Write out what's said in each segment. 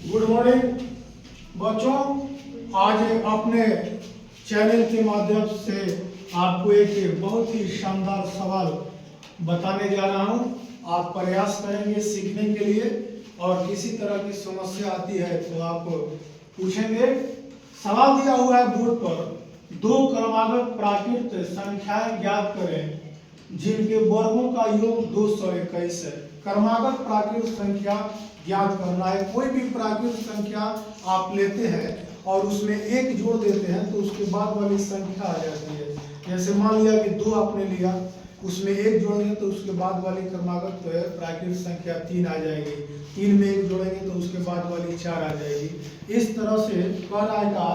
Good morning बच्चों। आज अपने चैनल के माध्यम से आपको एक बहुत ही शानदार सवाल बताने जा रहा हूं। आप प्रयास करेंगे सीखने के लिए और किसी तरह की समस्या आती है तो आप पूछेंगे। सवाल दिया हुआ है बोर्ड पर, दो क्रमागत प्राकृत संख्याएं ज्ञात करें जिनके वर्गों का योग 221 है। क्रमागत प्राकृत संख्या ज्ञात करना है। कोई भी प्राकृत संख्या आप लेते हैं और उसमें एक जोड़ देते हैं तो उसके बाद वाली संख्या आ जाती है। जैसे मान लिया कि 2 आपने लिया, उसमें एक जोड़ेंगे तो उसके बाद वाली क्रमागत प्राकृत संख्या 3 आ जाएगी। 3 में एक जोड़ेंगे तो उसके बाद वाली 4 आ जाएगी। इस तरह से कह आएगा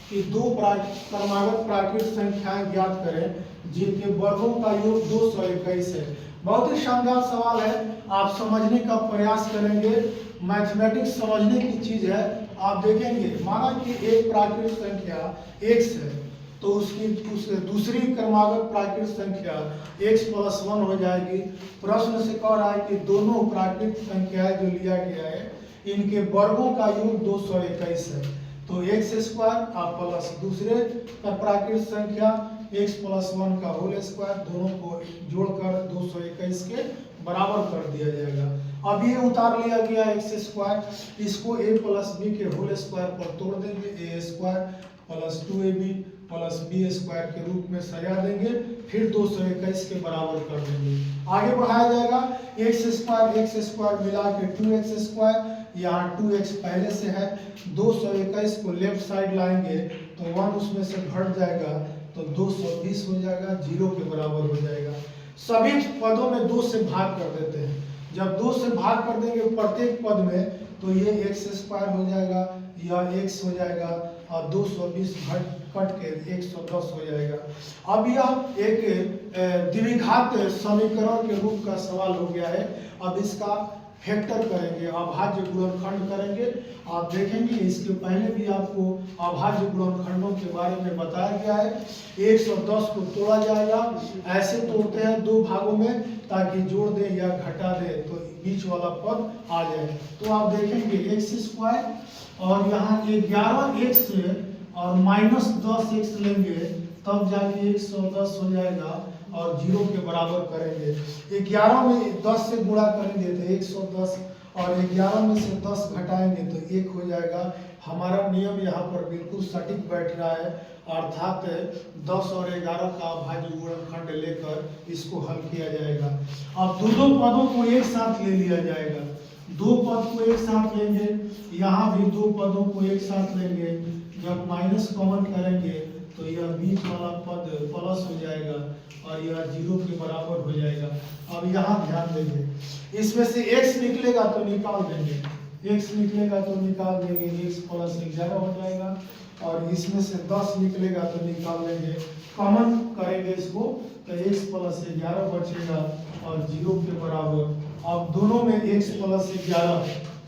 कि दो क्रमागत प्राकृत संख्याएं ज्ञात करें जिनके वर्गों का योग 221 है। बहुत ही शानदार सवाल है, आप समझने का प्रयास करेंगे। मैथमेटिक्स समझने की चीज है। आप देखेंगे, माना कि एक प्राकृत संख्या x है तो उसकी दूसरी क्रमागत प्राकृत संख्या x + 1 हो जाएगी। प्रश्न से कह रहा है कि दोनों प्राकृत संख्याएं जो लिया गया है इनके वर्गों का योग 221 है। तो x² प्लस दूसरे का प्राकृत संख्या x + 1 का होल स्क्वायर, दोनों को जोड़कर 221 के बराबर कर दिया जाएगा। अब ये उतार लिया गया x², इसको a + b के होल स्क्वायर पर तोड़ देंगे। a² + 2ab + b² के रूप में सजा देंगे, फिर 221 के बराबर कर देंगे। आगे बढ़ाया जाएगा, x² मिला के 2x², यहाँ 2x पहले से है। 221 को लेफ्ट साइड लाएंगे तो 1 उसमें से घट जाएगा तो 220 हो जाएगा, 0 के बराबर हो जाएगा। सभी पदों में 2 से भाग कर देते हैं। जब 2 से भाग कर देंगे प्रत्येक पद में तो ये x² हो जाएगा, यह x हो जाएगा और 220 कट के 110 हो जाएगा। अब यह एक द्विघात समीकरण के रूप का सवाल हो गया है। अब इसका फैक्टर करेंगे, अभाज्य गुणनखंड करेंगे। आप देखेंगे इसके पहले भी आपको अभाज्य गुणनखंडों के बारे में बताया गया है। 110 को तोड़ा जाएगा, ऐसे तोड़ते हैं 2 भागों में ताकि जोड़ दे या घटा दे तो बीच वाला पद आ जाए। तो आप देखेंगे x² और यहाँ 11x और -10x लेंगे तब जाके 110 हो जाएगा और 0 के बराबर करेंगे। 11 में 10 से गुणा करेंगे तो 110 और 11 में से 10 घटाएंगे तो 1 हो जाएगा। हमारा नियम यहाँ पर बिल्कुल सटीक बैठ रहा है, अर्थात 10 और 11 का अभाज्य गुणनखंड लेकर इसको हल किया जाएगा। अब दो पदों को एक साथ ले लिया जाएगा। 2 पद को एक साथ लेंगे, यहाँ भी 2 पदों को एक साथ लेंगे। जब माइनस कॉमन करेंगे तो यह बीच वाला पद प्लस हो जाएगा और यह 0 के बराबर हो जाएगा। अब यहाँ ध्यान देंगे, इसमें से x निकलेगा तो निकाल देंगे, x निकलेगा तो निकाल देंगे, x + 11 हो जाएगा और इसमें से 10 निकलेगा तो निकाल देंगे। कॉमन करेंगे इसको तो x + 11 बचेगा और 0 के बराबर। अब दोनों में x + 11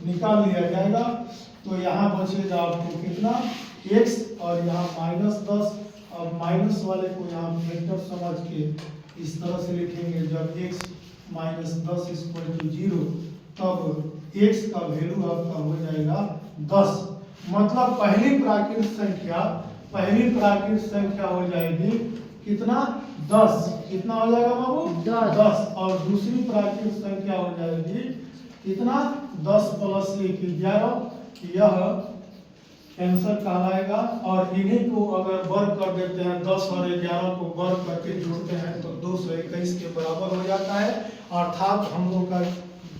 निकाल लिया जाएगा तो यहाँ बचेगा आपको कितना, x और यहाँ -10। अब माइनस वाले को यहाँ वेक्टर समझ के इस तरह से लिखेंगे, जब x - 10 = 0 तब x का वैल्यू आपका हो जाएगा 10। मतलब पहली प्राकृत संख्या हो जाएगी कितना, 10। कितना हो जाएगा बाबू, 10। और दूसरी प्राकृत संख्या हो जाएगी कितना, 10 + 1 11। यह आंसर कहलाएगा। और इन्हीं को अगर वर्ग कर देते हैं, 10 और 11 को वर्ग करके जोड़ते हैं तो 221 के बराबर हो जाता है। अर्थात हम लोग का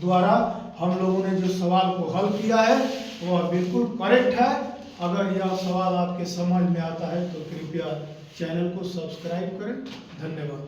द्वारा हम लोगों ने जो सवाल को हल किया है वह बिल्कुल करेक्ट है। अगर यह सवाल आपके समझ में आता है तो कृपया चैनल को सब्सक्राइब करें। धन्यवाद।